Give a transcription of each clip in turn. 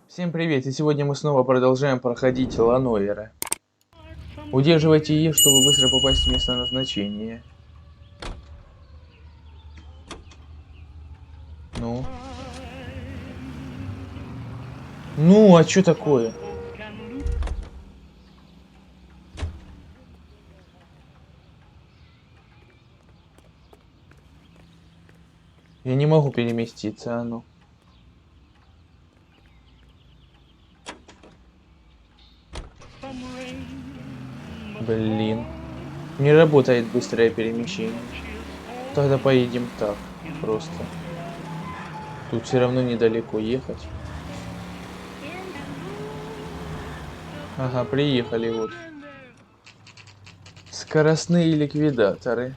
Всем привет, и сегодня мы снова продолжаем проходить Noire. Удерживайте E, чтобы быстро попасть в место назначения. Ну? Ну, а чё такое? Я не могу переместиться, а ну. Блин. Не работает быстрое перемещение. Тогда поедем так, просто. Тут все равно недалеко ехать. Ага, приехали вот. Скоростные ликвидаторы.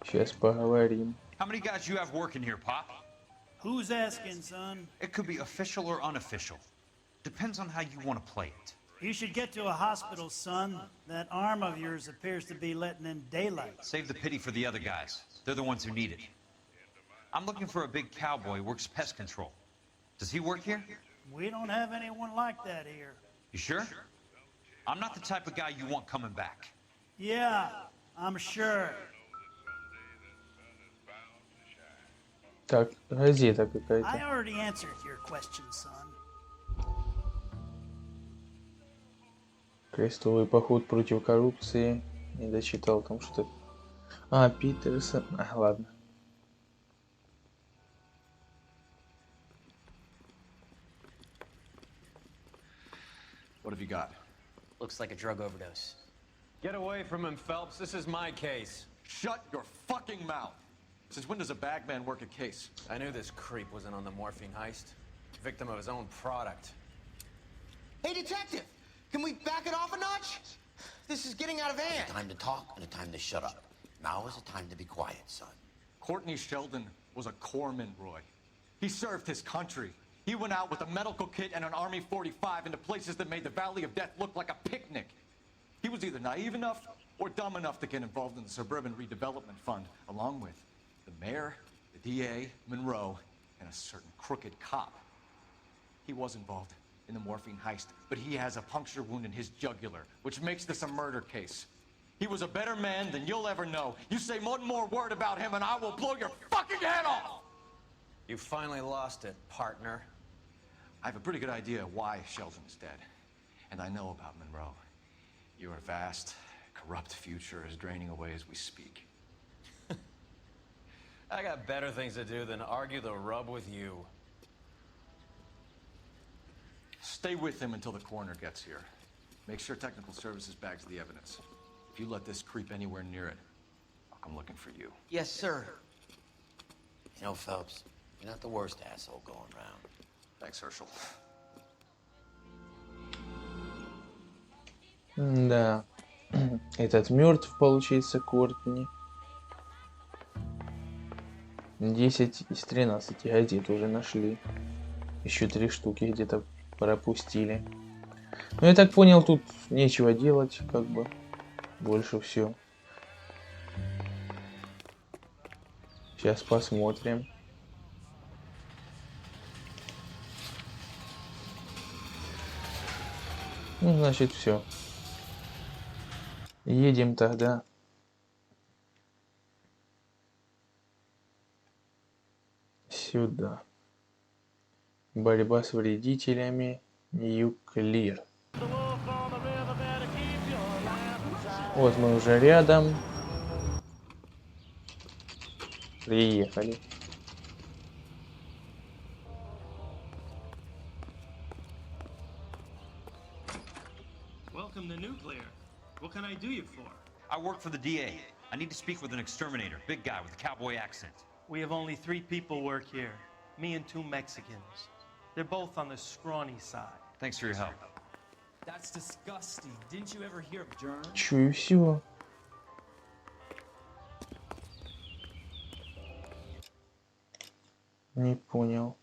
Сейчас поговорим. How many guys you have working here, Pop? Who's asking, son? It could be official or unofficial. Depends on how you want to play it. You should get to a hospital, son. That arm of yours appears to be letting in daylight. Save the pity for the other guys. They're the ones who need it. I'm looking for a big cowboy who works pest control. Does he work here? We don't have anyone like that here. You sure? I'm not the type of guy you want coming back. Yeah, I'm sure. Так, газета I какая-то. already answered your question, son. Крестовый поход против коррупции. Не дочитал там что-то. А, Питерсон. А, ладно. What have you got? Looks like a drug overdose. Get away from him, Phelps. This is my case. Shut your fucking mouth! Since when does a bagman work a case? I knew this creep was in on the morphine heist. Victim of his own product. Hey, detective! Can we back it off a notch? This is getting out of hand. A time to talk and a time to shut up. Now is a time to be quiet, son. Courtney Sheldon was a corpsman, Roy. He served his country. He went out with a medical kit and an Army 45 into places that made the Valley of Death look like a picnic. He was either naive enough or dumb enough to get involved in the Suburban Redevelopment Fund, along with the mayor, the DA, Monroe, and a certain crooked cop. He was involved in the morphine heist, but he has a puncture wound in his jugular, which makes this a murder case. He was a better man than you'll ever know. You say one more word about him and I will blow your fucking head off! You finally lost it, partner. I have a pretty good idea why Sheldon is dead. And I know about Monroe. Your vast, corrupt future is draining away as we speak. I got better things to do than argue the rub with you. Stay with him until the coroner gets here. Make sure technical services bags the evidence. If you let this creep anywhere near it, I'll come looking for you. Yes, sir. You know, Phelps, you're not the worst asshole going around. Thanks, Herschel. Да. Этот мертв, получается, Кортни. 10 из 13 газет уже нашли. Еще 3 штуки где-то пропустили. Ну, я так понял, тут нечего делать, как бы. Больше все. Сейчас посмотрим. Ну, значит, все. Едем тогда. Сюда. Борьба с вредителями. Ньюклир. Вот мы уже рядом. Приехали. Welcome to Nuclear. What can I do you for? I work for the DA. I need to speak with an exterminator, big guy with a cowboy accent. We have only 3 people work here. Me and 2 Mexicans. They're both on the scrawny side. Thanks for your help. That's disgusting. Didn't you ever hear of germs? Чё и всё. Не понял.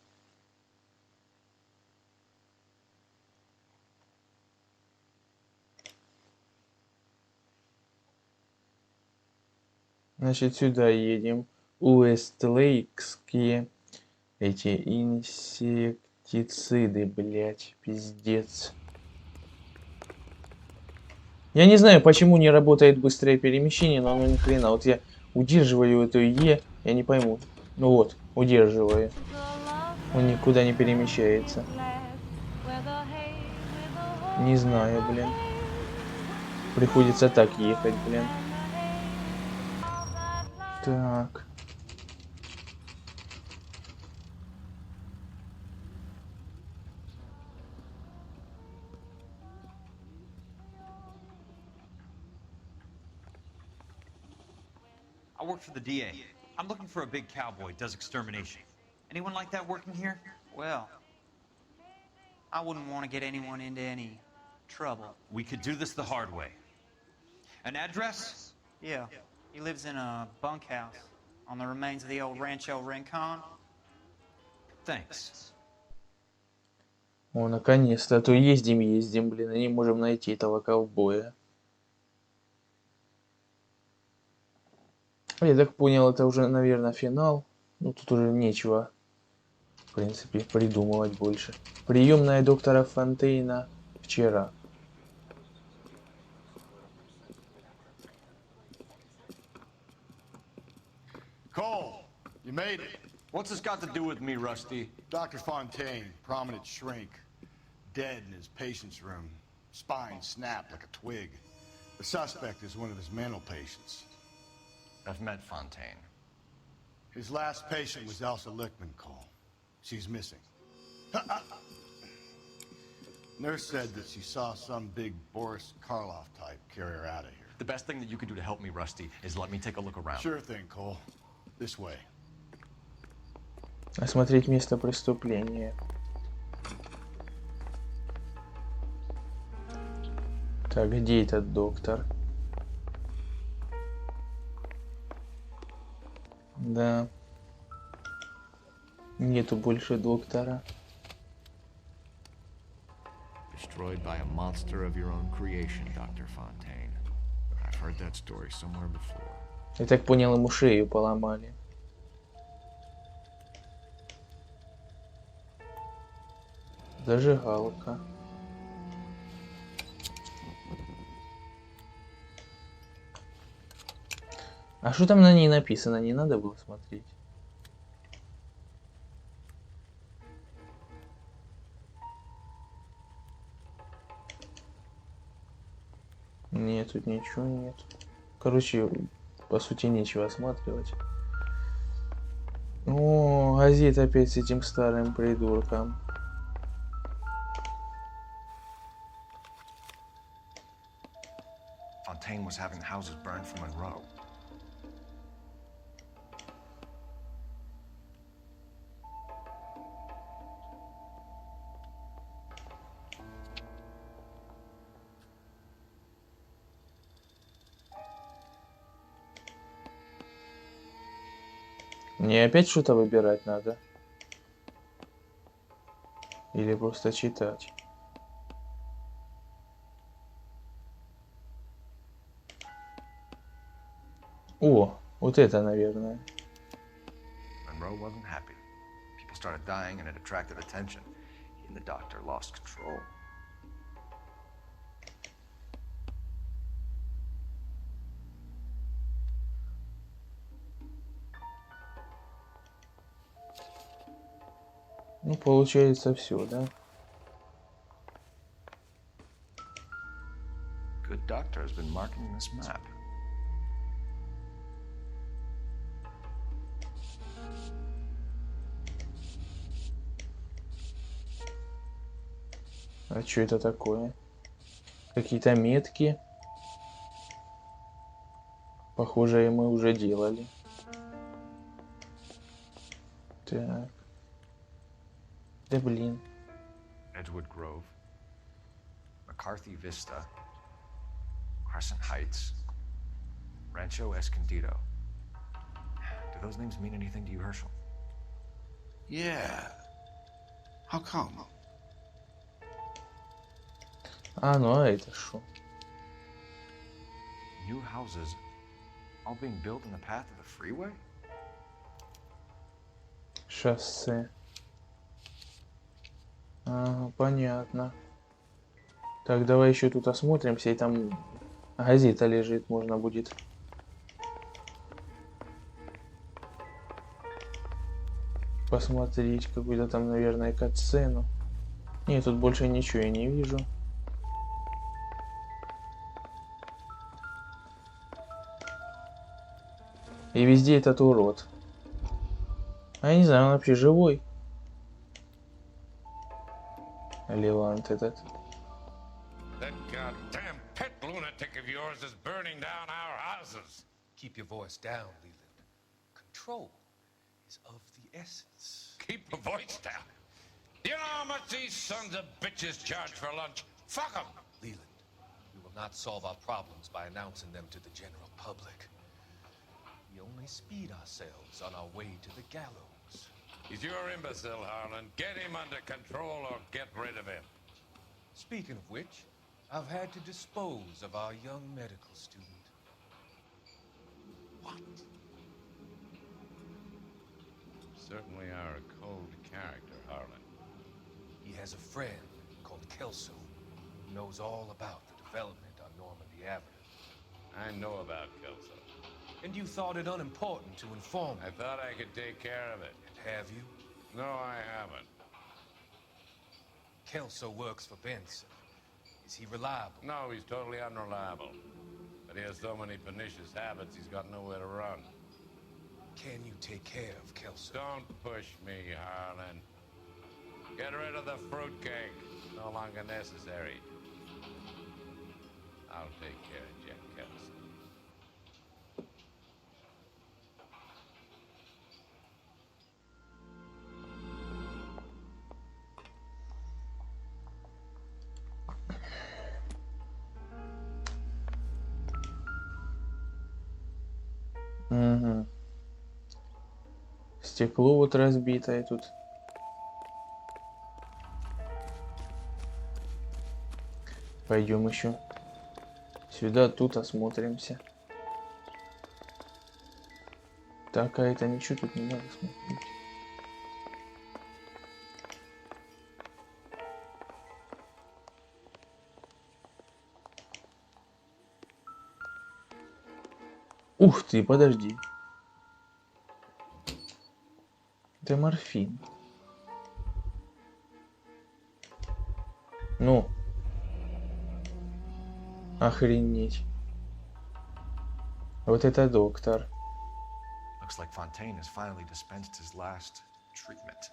Значит, сюда едем. Уэстлейкские эти инсектициды, блять, пиздец. Я не знаю, почему не работает быстрое перемещение, но оно ни хрена. Вот я удерживаю эту Е, я не пойму. Ну вот, удерживаю. Он никуда не перемещается. Не знаю, блин. Приходится так ехать, блин. Так. I work for the DA. I'm looking for a big cowboy, does extermination. Anyone like that working here? Well, I wouldn't want to get anyone into any trouble. We could do this the hard way. An address? Yeah, he lives in a bunkhouse on the remains of the old Rancho Rincon. Thanks. О, наконец-то. А то ездим, блин, и не можем найти этого ковбоя. Я так понял, это уже, наверное, финал. Ну, тут уже нечего, в принципе, придумывать больше. Приемная доктора Фонтейна вчера. Cole, you made it. What's this got to do with me, Rusty? Dr. Fontaine, prominent shrink, dead in his patient's room, spine snapped like a twig. The suspect is one of his mental patients. I've met Fontaine. His last patient was Elsa Lickman, Cole. She's missing. Nurse said that she saw some big Boris Karloff type carry her out of here. The best thing that you can do to help me, Rusty, is let me take a look around. Sure thing, Cole. This way. Осмотреть место преступления. Так, где этот доктор? Да. Нету больше доктора. Destroyed by a monster of your own creation, Dr. Fontaine. I've heard that story somewhere before. Я так понял, ему шею поломали. Зажигалка. А что там на ней написано? Не надо было смотреть. Нет, тут ничего нет. Короче, по сути, нечего осматривать. О, газета опять с этим старым придурком. Fontaine was having the houses burned for Monroe. Мне опять что-то выбирать надо? Или просто читать? О, вот это, наверное. Monroe wasn't happy. People started dying and it attracted attention. He and the doctor lost control. Ну, получается все, да? Good doctor has been marking this map. А что это такое? Какие-то метки. Похоже, мы уже делали. Так. Да блин. Edgewood Grove, McCarthy Vista, Crescent Heights, Rancho Escondido. Do those names mean anything to you, Herschel? Yeah. How come? А, ну а это что? New houses All being built in the path of the freeway? Шоссе. Ага, понятно. Так, давай еще тут осмотримся, и там газета лежит, можно будет посмотреть какую-то там, наверное, катсцену. Нет, тут больше ничего я не вижу. И везде этот урод. А я не знаю, он вообще живой. Левант этот. That goddamn pet lunatic of yours is burning down our houses. Keep your voice down, Leland. Control is of the essence. Keep your voice down. You know how much these sons of bitches charge for lunch? Fuck them. Leland, we will not solve our problems by announcing them to the general public. We only speed ourselves on our way to the gallows. He's your imbecile, Harlan. Get him under control or get rid of him. Speaking of which, I've had to dispose of our young medical student. What? Certainly are a cold character, Harlan. He has a friend called Kelso who knows all about the development on Normandy Avenue. I know about Kelso. And you thought it unimportant to inform me. I thought I could take care of it. And have you? No, I haven't. Kelso works for Benson. Is he reliable? No, he's totally unreliable. But he has so many pernicious habits, he's got nowhere to run. Can you take care of Kelso? Don't push me, Harlan. Get rid of the fruitcake. No longer necessary. I'll take care of Jack Kelso. Угу. Стекло вот разбитое тут. Пойдем еще сюда, тут осмотримся. Так, а это ничего тут не надо смотреть. Ух ты, подожди. Это морфин. Ну. Охренеть. Вот это доктор. Looks like Fontaine has finally dispensed his last treatment.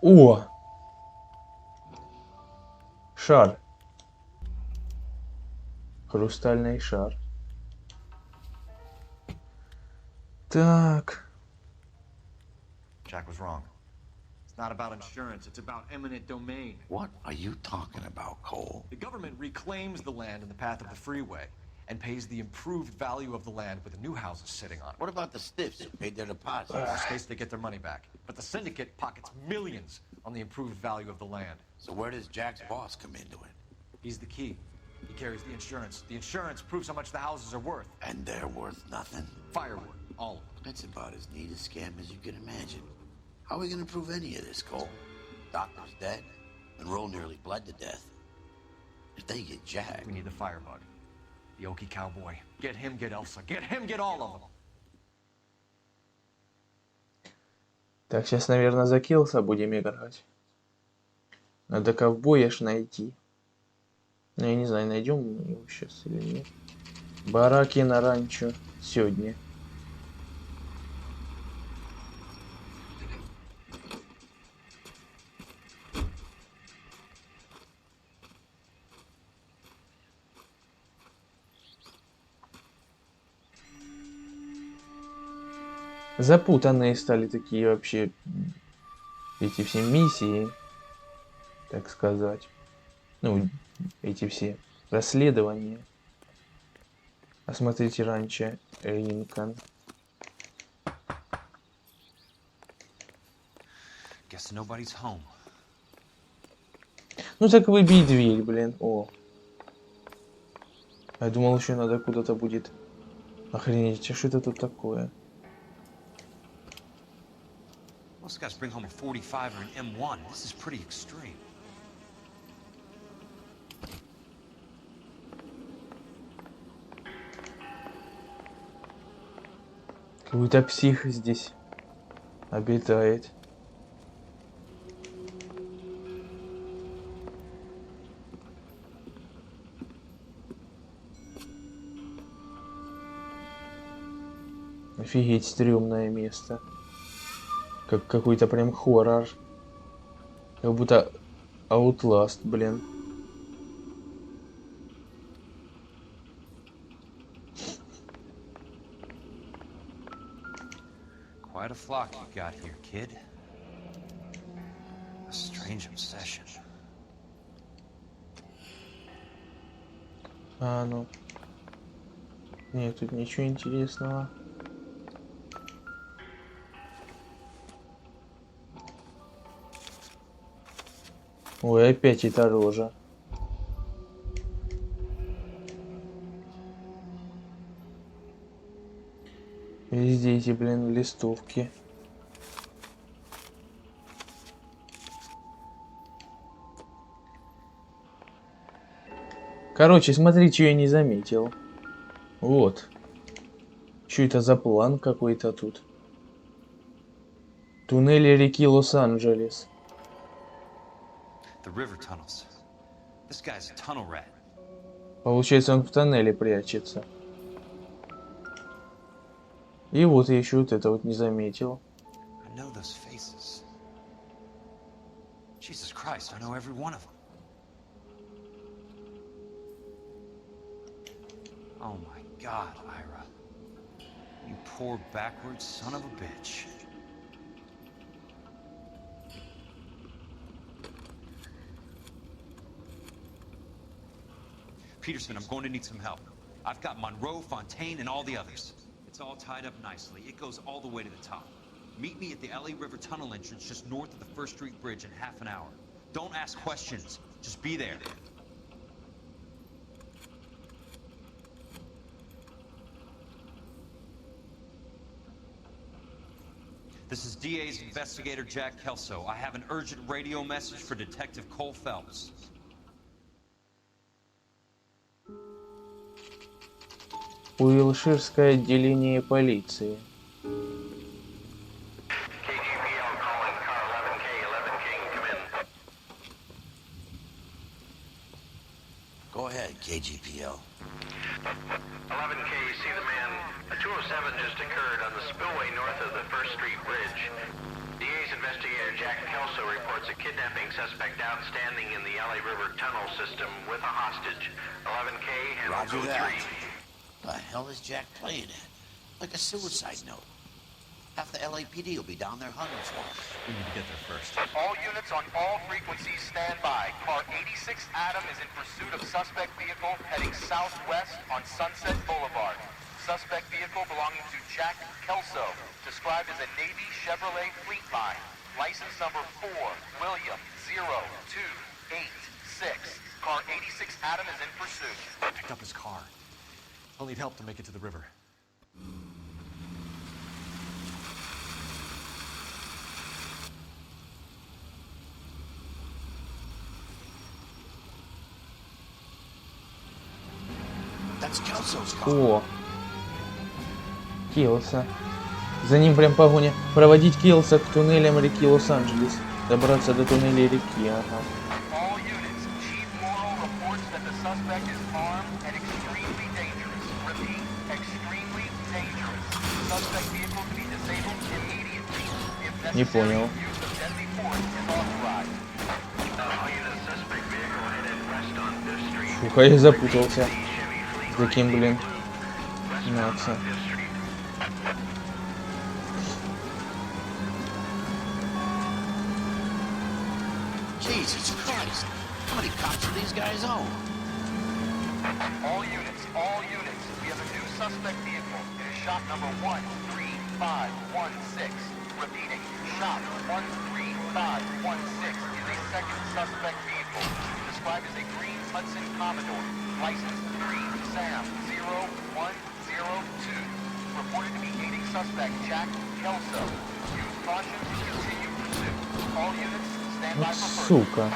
О! Шар. Хрустальный шар. Так. Jack was wrong. It's not about insurance, it's about eminent domain. What are you talking about, Cole? The government reclaims the land in the path of the freeway and pays the improved value of the land with the new houses sitting on it. What about the stiffs who paid their deposits? In this case, they get their money back. But the syndicate pockets millions on the improved value of the land. So where does Jack's boss come into it? He's the key. He carries the insurance. The insurance proves how much the houses are worth. And they're worth nothing? Firewood, all of them. That's about as neat a scam as you can imagine. How are we gonna prove any of this, Cole? Doctor's dead. Monroe nearly bled to death. If they get Jack... We need the firebug. The Okie cowboy. Get him, get Elsa. Get him, get all of them. Так, сейчас, наверное, за Келса будем играть. Надо ковбоя ж найти. Ну, я не знаю, найдем мы его сейчас или нет. Бараки на ранчо сегодня. Запутанные стали такие вообще эти все миссии, так сказать. Ну, эти все расследования. Осмотрите ранчо Линкольн. Guess nobody's home. Ну так выбей дверь, блин. О. Я думал, еще надо куда-то будет. Охренеть, а что это тут такое? Most guys bring home a 45 or an M1. This is pretty extreme. Какой-то псих здесь обитает. Офигеть, стрёмное место. Как какой-то прям хоррор. Как будто Outlast, блин. Quite a flock you got here, kid. A strange obsession. А, ну. Нет, тут ничего интересного. Ой, опять эта рожа. Везде эти, блин, листовки. Короче, смотри, что я не заметил. Вот. Что это за план какой-то тут? Туннели реки Лос-Анджелес. The river tunnels. This guy's a tunnel rat. Получается, он в тоннеле прячется. И вот я еще вот это вот не заметил. I know those faces. Jesus Christ, I know every one of them. Oh my God, Ira. You poor backwards son of a bitch. Peterson, I'm going to need some help. I've got Monroe, Fontaine, and all the others. It's all tied up nicely. It goes all the way to the top. Meet me at the LA River Tunnel entrance just north of the First Street Bridge in half an hour. Don't ask questions. Just be there. This is DA's investigator Jack Kelso. I have an urgent radio message for Detective Cole Phelps. Уилширское отделение полиции. Go ahead, KGPL. 11K, see the man. A 207 just occurred on the spillway north of the First Street Bridge. DA's investigator Jack Kelso reports a kidnapping suspect outstanding in the LA River tunnel system with a hostage. 11K and Roger code that. 3. The hell is Jack playing at? Like a suicide note. Half the LAPD will be down there hunting for him. We need to get there first. All units on all frequencies stand by. Car 86 Adam is in pursuit of suspect vehicle heading southwest on Sunset Boulevard. Suspect vehicle belonging to Jack Kelso, described as a Navy Chevrolet Fleetline. License number 4, William 0286. Car 86 Adam is in pursuit. I picked up his car. I'll need help to make it to the river. That's Kelso's car. О, Келса. За ним прям погоня. Проводить Келса к туннелям реки Лос-Анджелес. Добраться до туннелей реки, ага. All units, Chief Morrow reports that the suspect is armed and extremely dangerous. Repeat, extremely dangerous. Suspect vehicle to be disabled immediately. If Не necessary, понял. use of deadly force is authorized. Suspect vehicle headed west on Fifth Street. Фуха, я запутался. С таким, блин, нация. Jesus Christ. How many cops do these guys own? All units, we have a new suspect vehicle. It is shop number 13516. Repeating, shop 13516. 3516 is a second suspect vehicle, described as a green Hudson Commodore, license 3SAM0102, reported to be aiding suspect Jack Kelso. Use caution to continue pursuit. All units stand by Вот for further. сука.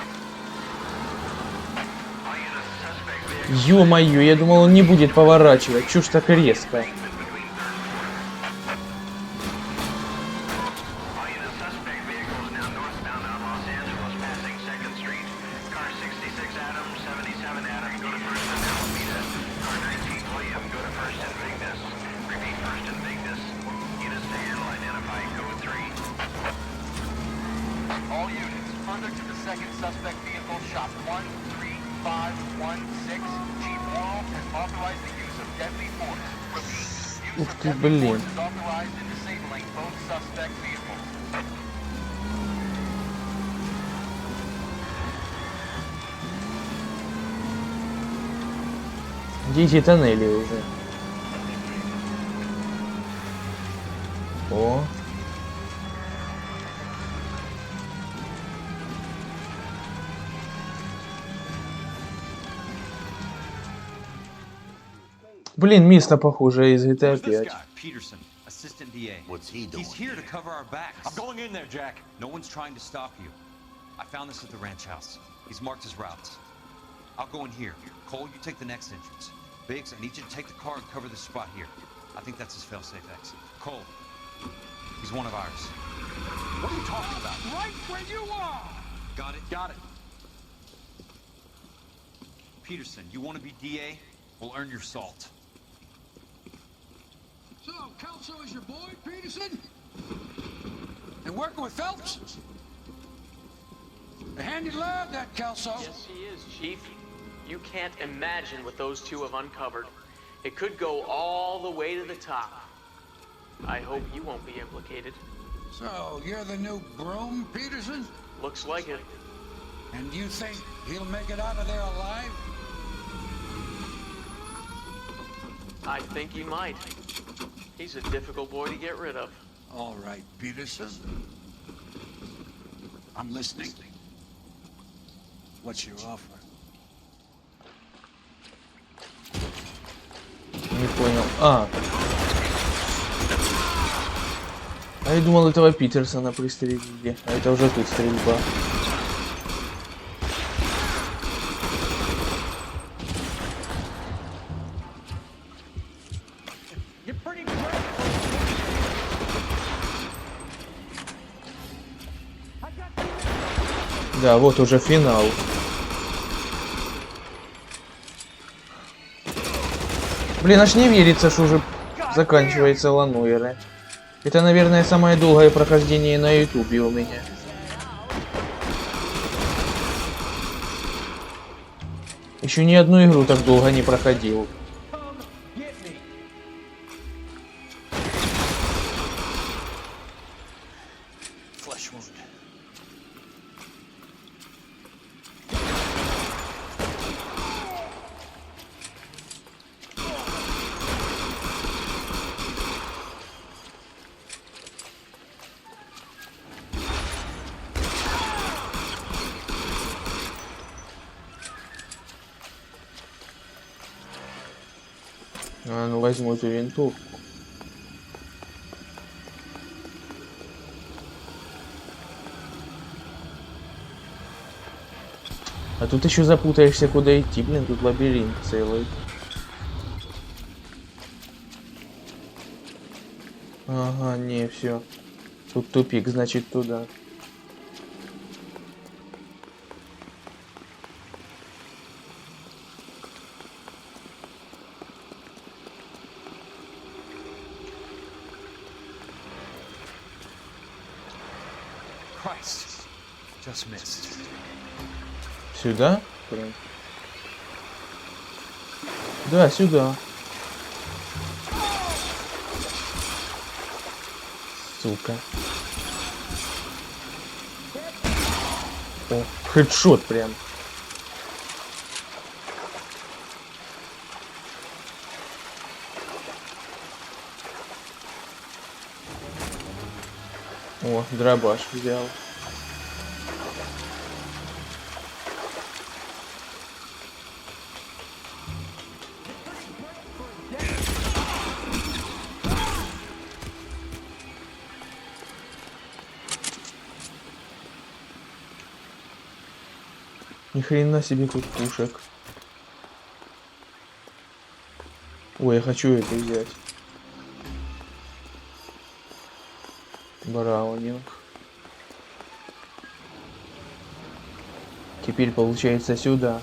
Ё-моё, я думал, он не будет поворачивать. Чё ж так резко? All units, further to the second suspect vehicle, shop 13516. Chief Worrell has authorized the use of deadly force. Repeat, use Ух of ты, deadly блин. force is authorized in disabling both suspect vehicles. Где эти тоннели уже? О. Блин, место похоже из GTA Who's this 5. guy? Peterson, assistant DA. What's he doing? He's here to cover our backs. I'm going in there, Jack. No one's trying to stop you. I found this at the ranch house. He's marked his routes. I'll go in here. Cole, you take the next entrance. Biggs, I need you to take the car and cover this spot here. I think that's his fail-safe exit. Cole, he's one of ours. What are you talking about? Right where you are! Got it? Got it. Peterson, you want to be DA? We'll earn your salt. So, Kelso is your boy, Peterson? And working with Phelps? A handy lad, that Kelso. Yes, he is, Chief. You can't imagine what those two have uncovered. It could go all the way to the top. I hope you won't be implicated. So, you're the new broom, Peterson? Looks like it. And you think he'll make it out of there alive? I think he might. He's a difficult boy to get rid of. All right, Peterson. I'm listening. What's your offer? Не понял. А я думал, этого Питерсона пристрелили. А это уже тут стрельба. Да, вот уже финал. Блин, аж не верится, что уже заканчивается Noire. Это, наверное, самое долгое прохождение на ютубе у меня. Еще ни одну игру так долго не проходил. А, ну возьму эту винтовку. А тут еще запутаешься, куда идти, блин, тут лабиринт целый. Ага, не, все. Тут тупик, значит туда. Christ, just missed. Сюда? Блин. Да, сюда. Сука. О, хедшот прям. О, дробаш взял. Ни хрена себе тут пушек. Ой, я хочу это взять. Браунинг. Теперь получается сюда.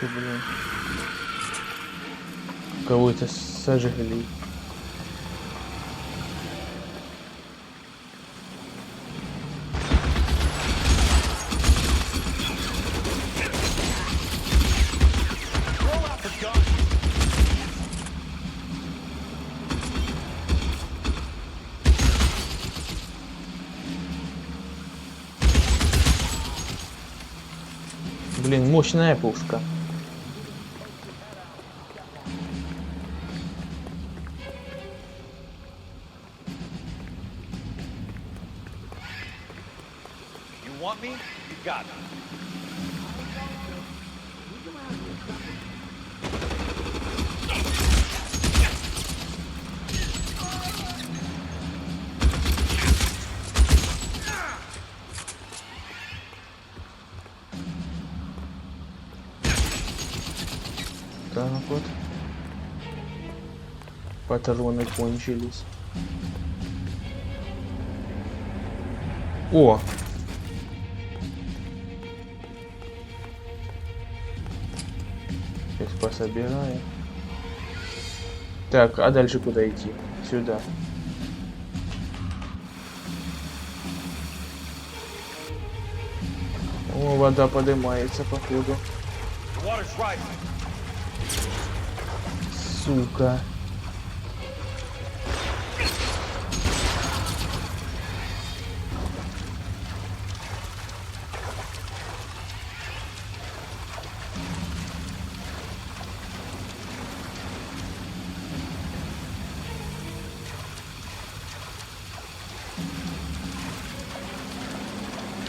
Блин. Кого-то сожгли. Блин, мощная пушка. Want me? You got me. Так вот. Патроны кончились. О! Сейчас пособираем. Так, а дальше куда идти? Сюда. О, вода поднимается, походу. Сука.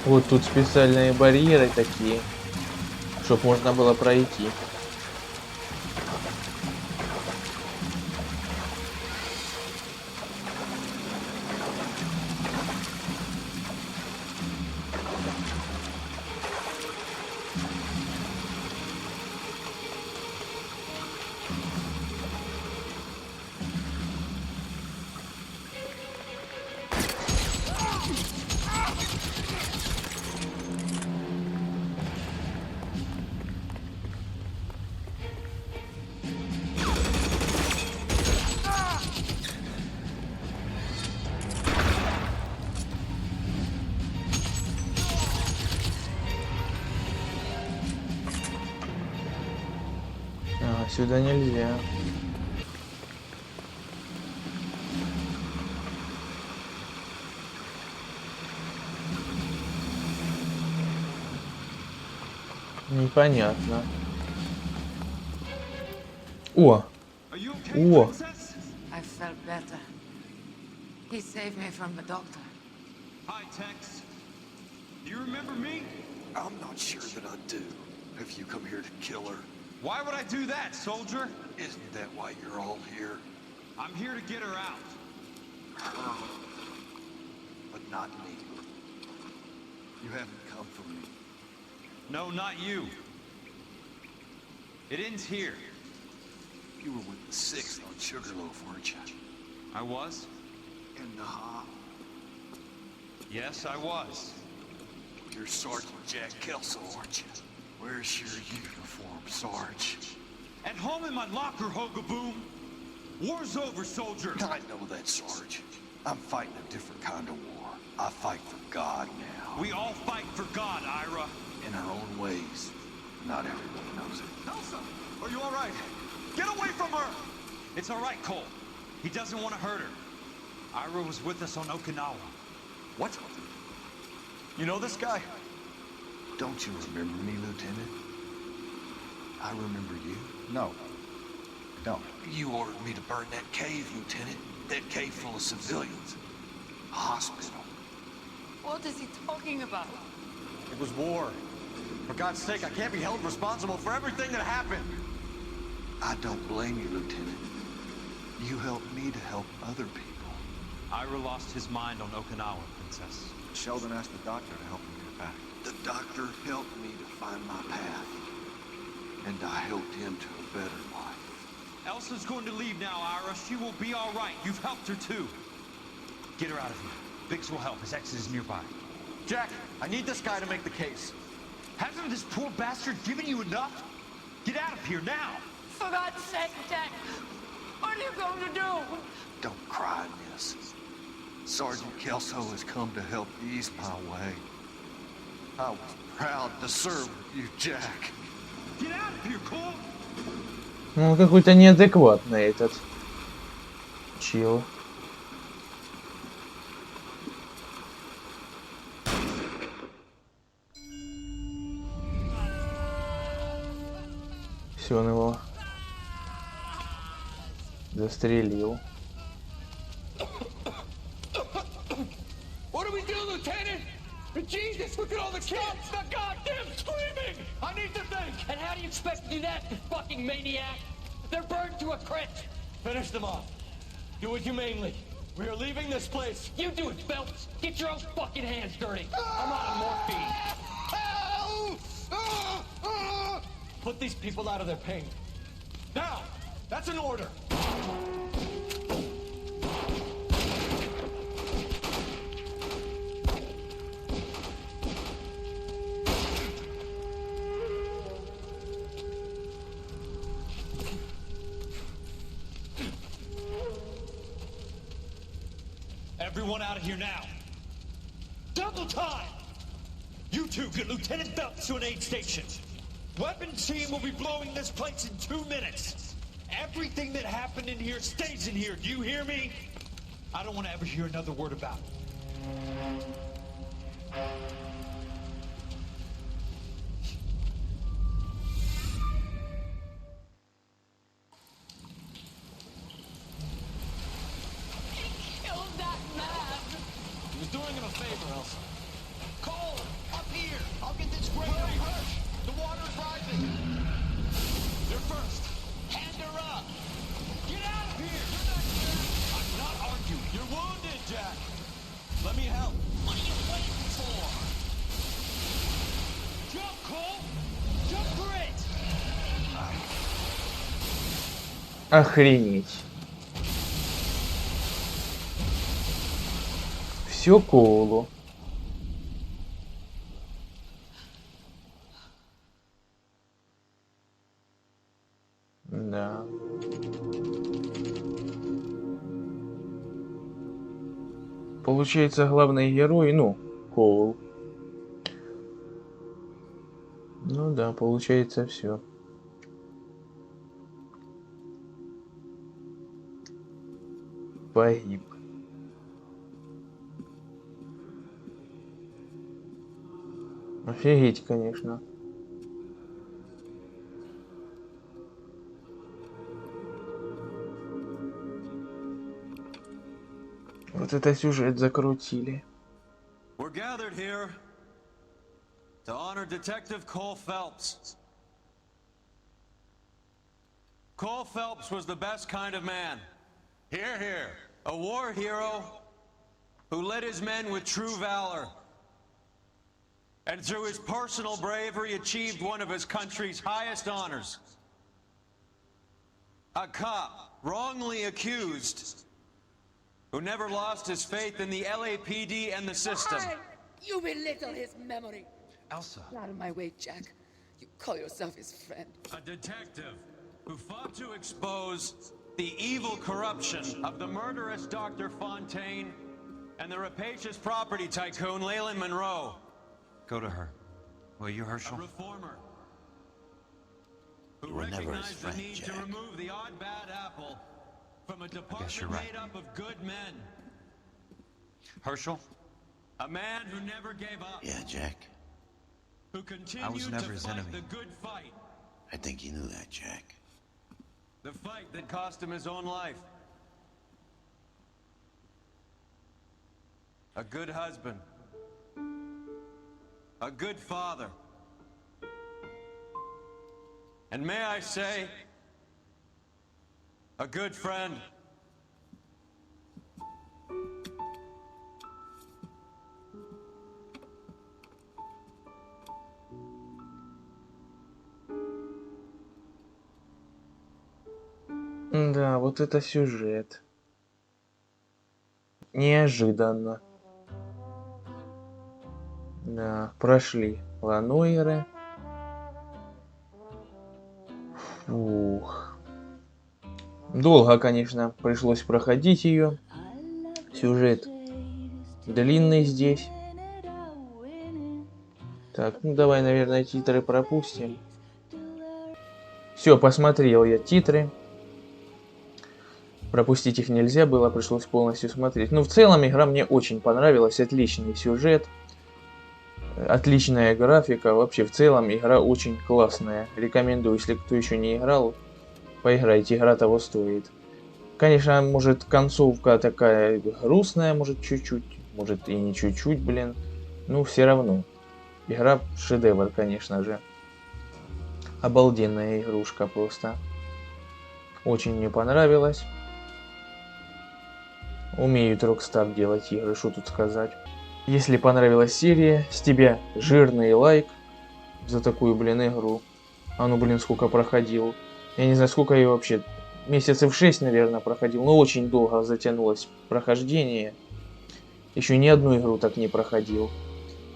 Вот тут специальные барьеры такие, чтобы можно было пройти. Сюда нельзя. Непонятно. О! О! I felt better. He saved me from the doctor. Hi, Tex. Do you remember me? I'm not sure that I do. Have you come here to kill her? Why would I do that, soldier? Isn't that why you're all here? I'm here to get her out. Her. But not me. You haven't come for me. No, not you. It ends here. You were with the 6th on Sugarloaf, weren't you? I was? In the hop? Yes, I was. You're Sergeant Jack Kelso, aren't you? Where's your uniform, Sarge? At home in my locker, Hogaboom. War's over, soldier. I know that, Sarge. I'm fighting a different kind of war. I fight for God now. We all fight for God, Ira. In our own ways. Not everyone knows it. Elsa, are you all right? Get away from her! It's all right, Cole. He doesn't want to hurt her. Ira was with us on Okinawa. What? You know this guy? Don't you remember me, Lieutenant? I remember you. No. Don't. You ordered me to burn that cave, Lieutenant. That cave full of civilians. A hospital. What is he talking about? It was war. For God's sake, I can't be held responsible for everything that happened. I don't blame you, Lieutenant. You helped me to help other people. Ira lost his mind on Okinawa, Princess. Sheldon asked the doctor to help him get back. The doctor helped me to find my path. And I helped him to a better life. Elsa's going to leave now, Ira. She will be all right. You've helped her, too. Get her out of here. Biggs will help. His exit is nearby. Jack, I need this guy to make the case. Hasn't this poor bastard given you enough? Get out of here now! For God's sake, Jack, what are you going to do? Don't cry, miss. Sergeant Kelso has come to help ease my way. I was proud to serve with you, Jack. Get out of here, Cole! Ну, какой-то неадекватный этот чел. Все, он его застрелил. What do we do, Lieutenant? Jesus, look at all the kids! Stop the goddamn screaming! I need to think! And how do you expect to do that, you fucking maniac? They're burned to a crisp! Finish them off. Do it humanely. We are leaving this place. You do it, Phelps! Get your own fucking hands dirty! I'm out of morphine! Put these people out of their pain. Now! That's an order! Everyone out of here now. Double time! You two get Lieutenant Phelps to an aid station. Weapons team will be blowing this place in 2 minutes. Everything that happened in here stays in here. Do you hear me? I don't want to ever hear another word about it. He was doing him a favor, Elsa. Cole, up here! I'll get this great rush! The water's rising! You're first! Hand her up! Get out of here! You're not sure! I'm not arguing. You're wounded, Jack! Let me help. What are you waiting for? Jump, Cole! Jump for it! Охренеть. Все Коулу. Да. Получается, главный герой, ну, Коул. Ну да, получается все. Погиб. Офигеть, конечно. Вот это сюжет закрутили. We're gathered here to honor Detective Cole Phelps. Cole Phelps was the best kind of man. Hear, hear. A war hero who led his men with true valor. And through his personal bravery achieved one of his country's highest honors. A cop wrongly accused who never lost his faith in the LAPD and the system. You belittle his memory. Elsa. Get out of my way, Jack. You call yourself his friend. A detective who fought to expose the evil corruption of the murderous Dr. Fontaine and the rapacious property tycoon Leyland Monroe. Go to her. Will you, Herschel? A reformer who recognized the need to remove the odd bad apple from a department made up of good men. Herschel? A man who never gave up. Yeah, Jack. Who continued to fight the good fight. I think you knew that, Jack. The fight that cost him his own life. A good husband. A good father. And may I say, a good friend. Да, вот это сюжет. Неожиданно. Да, прошли Noire. Ух. Долго, конечно, пришлось проходить ее. Сюжет длинный здесь. Так, ну давай, наверное, титры пропустим. Все, посмотрел я титры. Пропустить их нельзя было, пришлось полностью смотреть. Ну, в целом, игра мне очень понравилась. Отличный сюжет. Отличная графика. Вообще, в целом, игра очень классная. Рекомендую, если кто еще не играл, поиграйте. Игра того стоит. Конечно, может, концовка такая грустная, может, чуть-чуть. Может, и не чуть-чуть, блин. Ну, все равно. Игра шедевр, конечно же. Обалденная игрушка просто. Очень мне понравилась. Умеют Rockstar делать игры, что тут сказать. Если понравилась серия, с тебя жирный лайк за такую, блин, игру. А ну, блин, сколько проходил. Я не знаю, сколько я вообще... Месяцев 6, наверное, проходил. Но очень долго затянулось прохождение. Еще ни одну игру так не проходил.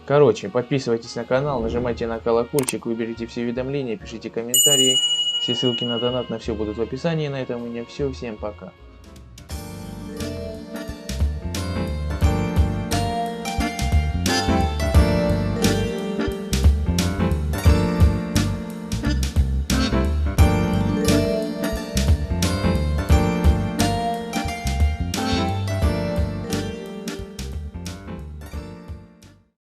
Короче, подписывайтесь на канал, нажимайте на колокольчик, выберите все уведомления, пишите комментарии. Все ссылки на донат на все будут в описании. На этом у меня все. Всем пока.